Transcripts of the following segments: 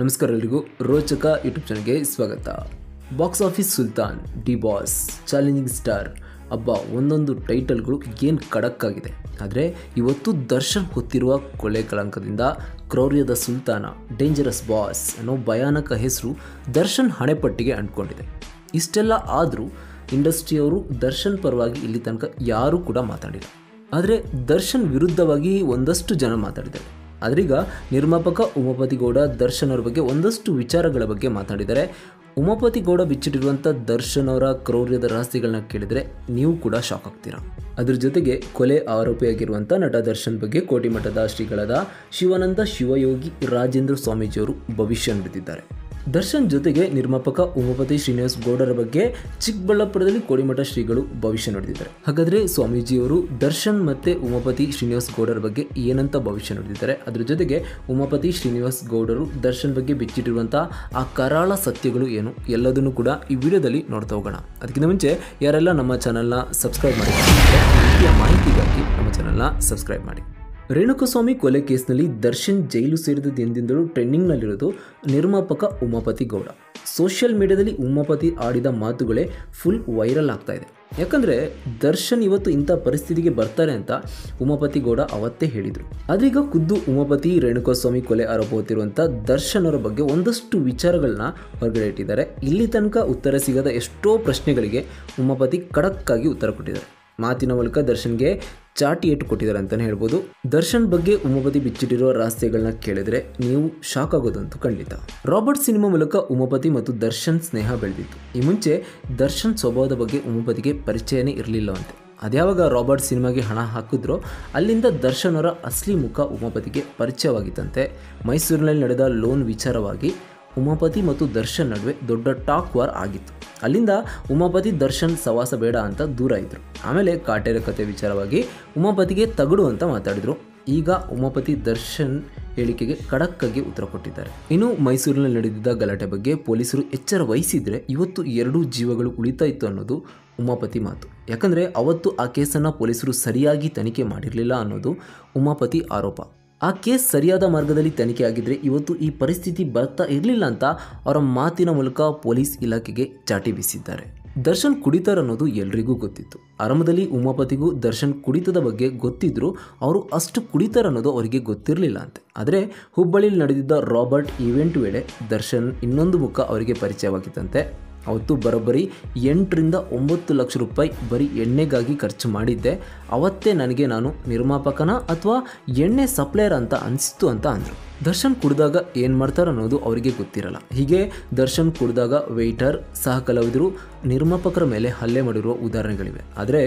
ನಮಸ್ಕಾರ ಎಲ್ಲರಿಗೂ ರೋಚಕ ಯೂಟ್ಯೂಬ್ ಚಾನಲ್ಗೆ ಸ್ವಾಗತ. Box office Sultan, D boss, challenging star ಅಬ್ಬಾ ಒಂದೊಂದು ಟೈಟಲ್ಗಳು ಏನು ಖಡಕ್ ಆಗಿದೆ. ಆದರೆ ಇವತ್ತು ದರ್ಶನ್ ಹೊತ್ತಿರುವ ಕೊಲೆ ಕಳಂಕದಿಂದ ಕ್ರೌರ್ಯದ ಸುಲ್ತಾನ, ಡೇಂಜರಸ್ ಬಾಸ್ ಅನ್ನೋ ಭಯಾನಕ ಹೆಸರು ದರ್ಶನ್ ಹಣೆಪಟ್ಟಿಗೆ ಅಂಟ್ಕೊಂಡಿದೆ. ಇಷ್ಟೆಲ್ಲ ಆದರೂ ಇಂಡಸ್ಟ್ರಿಯವರು ದರ್ಶನ್ ಪರವಾಗಿ ಇಲ್ಲಿ ತನಕ ಯಾರೂ ಕೂಡ ಮಾತಾಡಿಲ್ಲ. ಆದರೆ ದರ್ಶನ್ ವಿರುದ್ಧವಾಗಿ ಒಂದಷ್ಟು ಜನ ಮಾತಾಡಿದ್ದಾರೆ. ಆದ್ರೀಗ ನಿರ್ಮಾಪಕ ಉಮಾಪತಿ ಗೌಡ ದರ್ಶನ್ ಅವರ ಬಗ್ಗೆ ಒಂದಷ್ಟು ವಿಚಾರಗಳ ಬಗ್ಗೆ ಮಾತಾಡಿದ್ದಾರೆ. ಉಮಾಪತಿ ಗೌಡ ಬಿಚ್ಚಿಟ್ಟಿರುವಂಥ ದರ್ಶನ್ ಅವರ ಕ್ರೌರ್ಯದ ರಹಸ್ಯಗಳನ್ನ ಕೇಳಿದರೆ ನೀವು ಕೂಡ ಶಾಕ್ ಆಗ್ತೀರಾ. ಅದ್ರ ಜೊತೆಗೆ ಕೊಲೆ ಆರೋಪಿಯಾಗಿರುವಂಥ ನಟ ದರ್ಶನ್ ಬಗ್ಗೆ ಕೋಟಿಮಠದ ಶ್ರೀಗಳಾದ ಶಿವಾನಂದ ಶಿವಯೋಗಿ ರಾಜೇಂದ್ರ ಸ್ವಾಮೀಜಿಯವರು ಭವಿಷ್ಯ ನುಡಿದಿದ್ದಾರೆ. ದರ್ಶನ್ ಜೊತೆಗೆ ನಿರ್ಮಾಪಕ ಉಮಾಪತಿ ಶ್ರೀನಿವಾಸ್ ಗೌಡರ ಬಗ್ಗೆ ಚಿಕ್ಕಬಳ್ಳಾಪುರದಲ್ಲಿ ಕೋಡಿಮಠ ಶ್ರೀಗಳು ಭವಿಷ್ಯ ನುಡಿದಿದ್ದಾರೆ. ಹಾಗಾದರೆ ಸ್ವಾಮೀಜಿಯವರು ದರ್ಶನ್ ಮತ್ತು ಉಮಾಪತಿ ಶ್ರೀನಿವಾಸ್ ಗೌಡರ ಬಗ್ಗೆ ಏನಂತ ಭವಿಷ್ಯ ನುಡಿದಿದ್ದಾರೆ, ಅದ್ರ ಜೊತೆಗೆ ಉಮಾಪತಿ ಶ್ರೀನಿವಾಸ್ ಗೌಡರು ದರ್ಶನ್ ಬಗ್ಗೆ ಬಿಚ್ಚಿಟ್ಟಿರುವಂಥ ಆ ಕರಾಳ ಸತ್ಯಗಳು ಏನು ಎಲ್ಲದನ್ನು ಕೂಡ ಈ ವಿಡಿಯೋದಲ್ಲಿ ನೋಡ್ತಾ ಹೋಗೋಣ. ಅದಕ್ಕಿಂತ ಮುಂಚೆ ಯಾರೆಲ್ಲ ನಮ್ಮ ಚಾನಲ್ನ ಸಬ್ಸ್ಕ್ರೈಬ್ ಮಾಡಿ ಮಾಹಿತಿಗಾಗಿ ನಮ್ಮ ಚಾನಲ್ನ ಸಬ್ಸ್ಕ್ರೈಬ್ ಮಾಡಿ. ರೇಣುಕಾಸ್ವಾಮಿ ಕೊಲೆ ಕೇಸ್ನಲ್ಲಿ ದರ್ಶನ್ ಜೈಲು ಸೇರಿದ ಎಂದಿಂದಲೂ ಟ್ರೆಂಡಿಂಗ್ನಲ್ಲಿರೋದು ನಿರ್ಮಾಪಕ ಉಮಾಪತಿ ಗೌಡ. ಸೋಷಿಯಲ್ ಮೀಡಿಯಾದಲ್ಲಿ ಉಮಾಪತಿ ಆಡಿದ ಮಾತುಗಳೇ ಫುಲ್ ವೈರಲ್ ಆಗ್ತಾ ಇದೆ. ಯಾಕಂದರೆ ದರ್ಶನ್ ಇವತ್ತು ಇಂಥ ಪರಿಸ್ಥಿತಿಗೆ ಬರ್ತಾರೆ ಅಂತ ಉಮಾಪತಿ ಗೌಡ ಅವತ್ತೇ ಹೇಳಿದರು. ಆದ್ರೀಗ ಖುದ್ದು ಉಮಾಪತಿ ರೇಣುಕಾಸ್ವಾಮಿ ಕೊಲೆ ಆರೋಪ ಹೊತ್ತಿರುವಂಥ ದರ್ಶನ್ ಅವರ ಬಗ್ಗೆ ಒಂದಷ್ಟು ವಿಚಾರಗಳನ್ನ ಹೊರಗಡೆ ಇಟ್ಟಿದ್ದಾರೆ. ಇಲ್ಲಿ ತನಕ ಉತ್ತರ ಸಿಗದ ಎಷ್ಟೋ ಪ್ರಶ್ನೆಗಳಿಗೆ ಉಮಾಪತಿ ಖಡಕ್ಕಾಗಿ ಉತ್ತರ ಕೊಟ್ಟಿದ್ದಾರೆ. ಮಾತಿನ ಮೂಲಕ ದರ್ಶನ್ಗೆ ಚಾಟಿ ಏಟು ಕೊಟ್ಟಿದ್ದಾರೆ ಅಂತಲೇ ಹೇಳ್ಬೋದು. ದರ್ಶನ್ ಬಗ್ಗೆ ಉಮಾಪತಿ ಬಿಚ್ಚಿಟ್ಟಿರೋ ರಹಸ್ಯಗಳನ್ನ ಕೇಳಿದ್ರೆ ನೀವು ಶಾಕ್ ಆಗೋದಂತೂ ಖಂಡಿತ. ರಾಬರ್ಟ್ ಸಿನಿಮಾ ಮೂಲಕ ಉಮಾಪತಿ ಮತ್ತು ದರ್ಶನ್ ಸ್ನೇಹ ಬೆಳೆದಿತ್ತು. ಈ ಮುಂಚೆ ದರ್ಶನ್ ಸ್ವಭಾವದ ಬಗ್ಗೆ ಉಮಾಪತಿಗೆ ಪರಿಚಯನೇ ಇರಲಿಲ್ಲವಂತೆ. ಅದ್ಯಾವಾಗ ರಾಬರ್ಟ್ ಸಿನಿಮಾಗೆ ಹಣ ಹಾಕಿದ್ರೋ ಅಲ್ಲಿಂದ ದರ್ಶನ್ ಅವರ ಅಸಲಿ ಮುಖ ಉಮಾಪತಿಗೆ ಪರಿಚಯವಾಗಿತ್ತಂತೆ. ಮೈಸೂರಿನಲ್ಲಿ ನಡೆದ ಲೋನ್ ವಿಚಾರವಾಗಿ ಉಮಾಪತಿ ಮತ್ತು ದರ್ಶನ್ ನಡುವೆ ದೊಡ್ಡ ಟಾಕ್ ವಾರ್ ಆಗಿತ್ತು. ಅಲ್ಲಿಂದ ಉಮಾಪತಿ ದರ್ಶನ್ ಸವಾಸ ಬೇಡ ಅಂತ ದೂರ ಇದ್ದರು. ಆಮೇಲೆ ಕಾಟೇರ ಕತೆ ವಿಚಾರವಾಗಿ ಉಮಾಪತಿಗೆ ತಗಡು ಅಂತ ಮಾತಾಡಿದರು. ಈಗ ಉಮಾಪತಿ ದರ್ಶನ್ ಹೇಳಿಕೆಗೆ ಖಡಕ್ಕಾಗಿ ಉತ್ತರ ಕೊಟ್ಟಿದ್ದಾರೆ. ಇನ್ನು ಮೈಸೂರಿನಲ್ಲಿ ನಡೆದಿದ್ದ ಗಲಾಟೆ ಬಗ್ಗೆ ಪೊಲೀಸರು ಎಚ್ಚರ ವಹಿಸಿದರೆ ಇವತ್ತು 2 ಜೀವಗಳು ಉಳಿತಾ ಇತ್ತು ಅನ್ನೋದು ಉಮಾಪತಿ ಮಾತು. ಯಾಕಂದರೆ ಅವತ್ತು ಆ ಕೇಸನ್ನು ಪೊಲೀಸರು ಸರಿಯಾಗಿ ತನಿಖೆ ಮಾಡಿರಲಿಲ್ಲ ಅನ್ನೋದು ಉಮಾಪತಿ ಆರೋಪ. ಆ ಕೇಸ್ ಸರಿಯಾದ ಮಾರ್ಗದಲ್ಲಿ ತನಿಖೆ ಆಗಿದ್ದರೆ ಇವತ್ತು ಈ ಪರಿಸ್ಥಿತಿ ಬರ್ತಾ ಇರಲಿಲ್ಲ ಅಂತ ಅವರ ಮಾತಿನ ಮೂಲಕ ಪೊಲೀಸ್ ಇಲಾಖೆಗೆ ಚಾಟಿ ಬೀಸಿದ್ದಾರೆ. ದರ್ಶನ್ ಕುಡಿತಾರೆ ಅನ್ನೋದು ಎಲ್ರಿಗೂ ಗೊತ್ತಿತ್ತು. ಆರಂಭದಲ್ಲಿ ಉಮಾಪತಿಗೂ ದರ್ಶನ್ ಕುಡಿತದ ಬಗ್ಗೆ ಗೊತ್ತಿದ್ರು ಅವರು ಅಷ್ಟು ಕುಡಿತಾರೆ ಅನ್ನೋದು ಅವರಿಗೆ ಗೊತ್ತಿರಲಿಲ್ಲ ಅಂತೆ. ಆದರೆ ಹುಬ್ಬಳ್ಳಿಯಲ್ಲಿ ನಡೆದಿದ್ದ ರಾಬರ್ಟ್ ಈವೆಂಟ್ ವೇಳೆ ದರ್ಶನ್ ಇನ್ನೊಂದು ಮುಖ ಅವರಿಗೆ ಪರಿಚಯವಾಗಿತ್ತಂತೆ. ಅವತ್ತು ಬರೋಬ್ಬರಿ 8 ರಿಂದ 9 ಲಕ್ಷ ರೂಪಾಯಿ ಬರೀ ಎಣ್ಣೆಗಾಗಿ ಖರ್ಚು ಮಾಡಿದ್ದೆ. ಅವತ್ತೇ ನನಗೆ ನಾನು ನಿರ್ಮಾಪಕನ ಅಥವಾ ಎಣ್ಣೆ ಸಪ್ಲೈಯರ್ ಅಂತ ಅನಿಸ್ತು ಅಂತ ಅಂದರು. ದರ್ಶನ್ ಕುಡಿದಾಗ ಏನು ಮಾಡ್ತಾರೆ ಅನ್ನೋದು ಅವರಿಗೆ ಗೊತ್ತಿರಲ್ಲ. ಹೀಗೆ ದರ್ಶನ್ ಕುಡಿದಾಗ ವೆಯ್ಟರ್, ಸಹ ಕಲಾವಿದರು, ನಿರ್ಮಾಪಕರ ಮೇಲೆ ಹಲ್ಲೆ ಮಾಡಿರುವ ಉದಾಹರಣೆಗಳಿವೆ. ಆದರೆ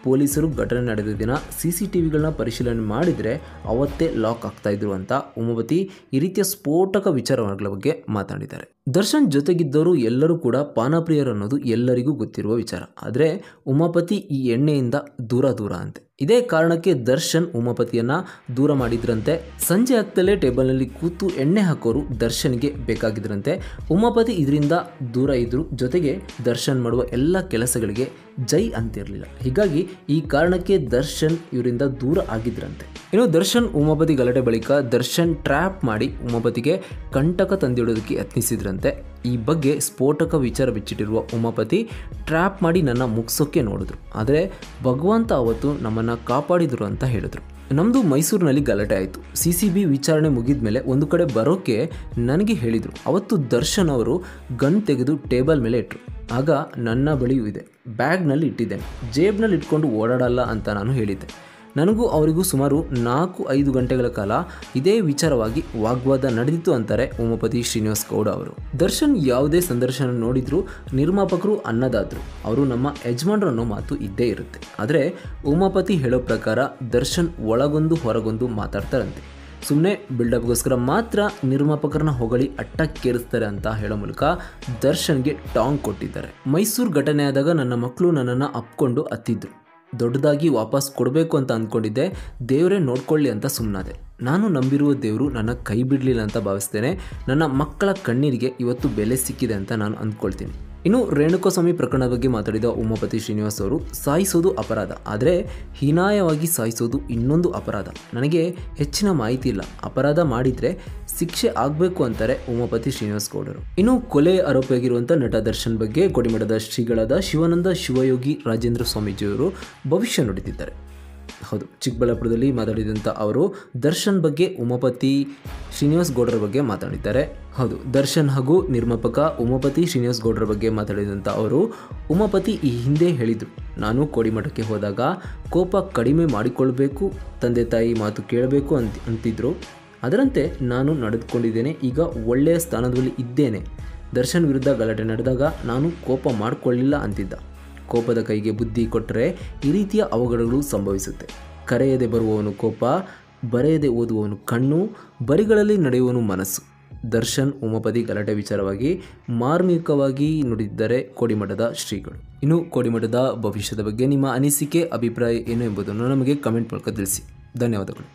ಪೊಲೀಸರು ಘಟನೆ ನಡೆದ ದಿನ CCTVಗಳನ್ನ ಪರಿಶೀಲನೆ ಮಾಡಿದರೆ ಅವತ್ತೇ ಲಾಕ್ ಆಗ್ತಾಯಿದ್ರು ಅಂತ ಉಮಾಪತಿ ಈ ರೀತಿಯ ಸ್ಫೋಟಕ ವಿಚಾರಗಳ ಬಗ್ಗೆ ಮಾತಾಡಿದ್ದಾರೆ. ದರ್ಶನ್ ಜೊತೆಗಿದ್ದವರು ಎಲ್ಲರೂ ಕೂಡ ಪಾನಪ್ರಿಯರು ಅನ್ನೋದು ಎಲ್ಲರಿಗೂ ಗೊತ್ತಿರುವ ವಿಚಾರ. ಆದರೆ ಉಮಾಪತಿ ಈ ಎಣ್ಣೆಯಿಂದ ದೂರ ಅಂತೆ. ಇದೇ ಕಾರಣಕ್ಕೆ ದರ್ಶನ್ ಉಮಾಪತಿಯನ್ನು ದೂರ ಮಾಡಿದ್ರಂತೆ. ಸಂಜೆ ಆಗ್ತಲೇ ಟೇಬಲ್ನಲ್ಲಿ ಕೂತು ಎಣ್ಣೆ ಹಾಕೋರು ದರ್ಶನ್ಗೆ ಬೇಕಾಗಿದ್ರಂತೆ. ಉಮಾಪತಿ ಇದರಿಂದ ದೂರ ಇದ್ದರು. ಜೊತೆಗೆ ದರ್ಶನ್ ಮಾಡುವ ಎಲ್ಲ ಕೆಲಸಗಳಿಗೆ ಜೈ ಅಂತಿರಲಿಲ್ಲ. ಹೀಗಾಗಿ ಈ ಕಾರಣಕ್ಕೆ ದರ್ಶನ್ ಇವರಿಂದ ದೂರ ಆಗಿದ್ರಂತೆ. ಇನ್ನು ದರ್ಶನ್ ಉಮಾಪತಿ ಗಲಾಟೆ ಬಳಿಕ ದರ್ಶನ್ ಟ್ರ್ಯಾಪ್ ಮಾಡಿ ಉಮಾಪತಿಗೆ ಕಂಟಕ ತಂದಿಡೋದಕ್ಕೆ ಯತ್ನಿಸಿದ್ರಂತೆ. ಈ ಬಗ್ಗೆ ಸ್ಫೋಟಕ ವಿಚಾರ ಬಿಚ್ಚಿಟ್ಟಿರುವ ಉಮಾಪತಿ ಟ್ರ್ಯಾಪ್ ಮಾಡಿ ನನ್ನ ಮುಗಿಸೋಕ್ಕೆ ನೋಡಿದ್ರು. ಆದರೆ ಭಗವಂತ ಅವತ್ತು ನಮ್ಮನ್ನು ಕಾಪಾಡಿದ್ರು ಅಂತ ಹೇಳಿದ್ರು. ನಮ್ಮದು ಮೈಸೂರಿನಲ್ಲಿ ಗಲಾಟೆ ಆಯಿತು. CCB ವಿಚಾರಣೆ ಮುಗಿದ ಮೇಲೆ ಒಂದು ಕಡೆ ಬರೋಕ್ಕೆ ನನಗೆ ಹೇಳಿದರು. ಅವತ್ತು ದರ್ಶನ್ ಅವರು ಗನ್ ತೆಗೆದು ಟೇಬಲ್ ಮೇಲೆ ಇಟ್ಟರು. ಆಗ ನನ್ನ ಬಳಿಯೂ ಇದೆ, ಬ್ಯಾಗ್ನಲ್ಲಿ ಇಟ್ಟಿದ್ದೇನೆ, ಜೇಬ್ನಲ್ಲಿ ಇಟ್ಕೊಂಡು ಓಡಾಡಲ್ಲ ಅಂತ ನಾನು ಹೇಳಿದ್ದೆ. ನನಗೂ ಅವರಿಗೂ ಸುಮಾರು 4-5 ಗಂಟೆಗಳ ಕಾಲ ಇದೇ ವಿಚಾರವಾಗಿ ವಾಗ್ವಾದ ನಡೆದಿತ್ತು ಅಂತಾರೆ ಉಮಾಪತಿ ಶ್ರೀನಿವಾಸ್ ಗೌಡ ಅವರು. ದರ್ಶನ್ ಯಾವುದೇ ಸಂದರ್ಶನ ನೋಡಿದ್ರು ನಿರ್ಮಾಪಕರು ಅನ್ನದಾದ್ರು ಅವರು ನಮ್ಮ ಯಜಮಾನರು ಅನ್ನೋ ಮಾತು ಇದ್ದೇ ಇರುತ್ತೆ. ಆದರೆ ಉಮಾಪತಿ ಹೇಳೋ ಪ್ರಕಾರ ದರ್ಶನ್ ಒಳಗೊಂದು ಹೊರಗೊಂದು ಮಾತಾಡ್ತಾರಂತೆ. ಸುಮ್ಮನೆ ಬಿಲ್ಡಪ್ಗೋಸ್ಕರ ಮಾತ್ರ ನಿರ್ಮಾಪಕರನ್ನ ಹೊಗಳಿ ಅಟ್ಟಕ್ಕೇರಿಸ್ತಾರೆ ಅಂತ ಹೇಳೋ ಮೂಲಕ ದರ್ಶನ್ಗೆ ಟಾಂಗ್ ಕೊಟ್ಟಿದ್ದಾರೆ. ಮೈಸೂರು ಘಟನೆ ಆದಾಗ ನನ್ನ ಮಕ್ಕಳು ನನ್ನನ್ನು ಅಪ್ಕೊಂಡು ಹತ್ತಿದ್ರು. ದೊಡ್ಡದಾಗಿ ವಾಪಸ್ ಕೊಡಬೇಕು ಅಂತ ಅಂದ್ಕೊಂಡಿದ್ದೆ. ದೇವರೇ ನೋಡ್ಕೊಳ್ಳಿ ಅಂತ ಸುಮ್ಮನಾದೆ. ನಾನು ನಂಬಿರುವ ದೇವರು ನನ್ನ ಕೈ ಬಿಡಲಿಲ್ಲ ಅಂತ ಭಾವಿಸ್ತೇನೆ. ನನ್ನ ಮಕ್ಕಳ ಕಣ್ಣೀರಿಗೆ ಇವತ್ತು ಬೆಲೆ ಸಿಕ್ಕಿದೆ ಅಂತ ನಾನು ಅಂದ್ಕೊಳ್ತೀನಿ. ಇನ್ನು ರೇಣುಕಾಸ್ವಾಮಿ ಪ್ರಕರಣದ ಬಗ್ಗೆ ಮಾತಾಡಿದ ಉಮಾಪತಿ ಶ್ರೀನಿವಾಸ್ ಅವರು, ಸಾಯಿಸೋದು ಅಪರಾಧ, ಆದರೆ ಹೀನಾಯವಾಗಿ ಸಾಯಿಸೋದು ಇನ್ನೊಂದು ಅಪರಾಧ. ನನಗೆ ಹೆಚ್ಚಿನ ಮಾಹಿತಿ ಇಲ್ಲ, ಅಪರಾಧ ಮಾಡಿದರೆ ಶಿಕ್ಷೆ ಆಗಬೇಕು ಅಂತಾರೆ ಉಮಾಪತಿ ಶ್ರೀನಿವಾಸ್ ಗೌಡರು. ಇನ್ನು ಕೊಲೆ ಆರೋಪಿಯಾಗಿರುವಂಥ ನಟ ದರ್ಶನ್ ಬಗ್ಗೆ ಕೋಡಿಮಠದ ಶ್ರೀಗಳಾದ ಶಿವಾನಂದ ಶಿವಯೋಗಿ ರಾಜೇಂದ್ರ ಸ್ವಾಮೀಜಿಯವರು ಭವಿಷ್ಯ ನುಡಿದಿದ್ದಾರೆ. ಹೌದು, ಚಿಕ್ಕಬಳ್ಳಾಪುರದಲ್ಲಿ ಮಾತಾಡಿದಂಥ ಅವರು ದರ್ಶನ್ ಬಗ್ಗೆ ಉಮಾಪತಿ ಶ್ರೀನಿವಾಸ್ ಗೌಡರ ಬಗ್ಗೆ ಮಾತಾಡಿದ್ದಾರೆ. ಹೌದು, ದರ್ಶನ್ ಹಾಗೂ ನಿರ್ಮಾಪಕ ಉಮಾಪತಿ ಶ್ರೀನಿವಾಸ್ ಗೌಡರ ಬಗ್ಗೆ ಮಾತಾಡಿದಂಥ ಅವರು, ಉಮಾಪತಿ ಈ ಹಿಂದೆ ಹೇಳಿದರು, ನಾನು ಕೋಡಿಮಠಕ್ಕೆ ಹೋದಾಗ ಕೋಪ ಕಡಿಮೆ ಮಾಡಿಕೊಳ್ಬೇಕು, ತಂದೆ ತಾಯಿ ಮಾತು ಕೇಳಬೇಕು ಅಂತಿದ್ರು. ಅದರಂತೆ ನಾನು ನಡೆದುಕೊಂಡಿದ್ದೇನೆ. ಈಗ ಒಳ್ಳೆಯ ಸ್ಥಾನದಲ್ಲಿ ಇದ್ದೇನೆ. ದರ್ಶನ್ ವಿರುದ್ಧ ಗಲಾಟೆ ನಡೆದಾಗ ನಾನು ಕೋಪ ಮಾಡಿಕೊಳ್ಳಿಲ್ಲ ಅಂತಿದ್ದ. ಕೋಪದ ಕೈಗೆ ಬುದ್ಧಿ ಕೊಟ್ಟರೆ ಈ ರೀತಿಯ ಅವಘಡಗಳು ಸಂಭವಿಸುತ್ತೆ. ಕರೆಯದೆ ಬರುವವನು ಕೋಪ, ಬರೆಯದೆ ಓದುವವನು ಕಣ್ಣು, ಬರಿಗಳಲ್ಲಿ ನಡೆಯುವವನು ಮನಸ್ಸು. ದರ್ಶನ್ ಉಮಾಪತಿ ಗಲಾಟೆ ವಿಚಾರವಾಗಿ ಮಾರ್ಮಿಕವಾಗಿ ನುಡಿದಿದ್ದಾರೆ ಕೋಡಿಮಠದ ಶ್ರೀಗಳು. ಇನ್ನು ಕೋಡಿಮಠದ ಭವಿಷ್ಯದ ಬಗ್ಗೆ ನಿಮ್ಮ ಅನಿಸಿಕೆ, ಅಭಿಪ್ರಾಯ ಏನು ಎಂಬುದನ್ನು ನಮಗೆ ಕಮೆಂಟ್ ಮೂಲಕ ತಿಳಿಸಿ. ಧನ್ಯವಾದಗಳು.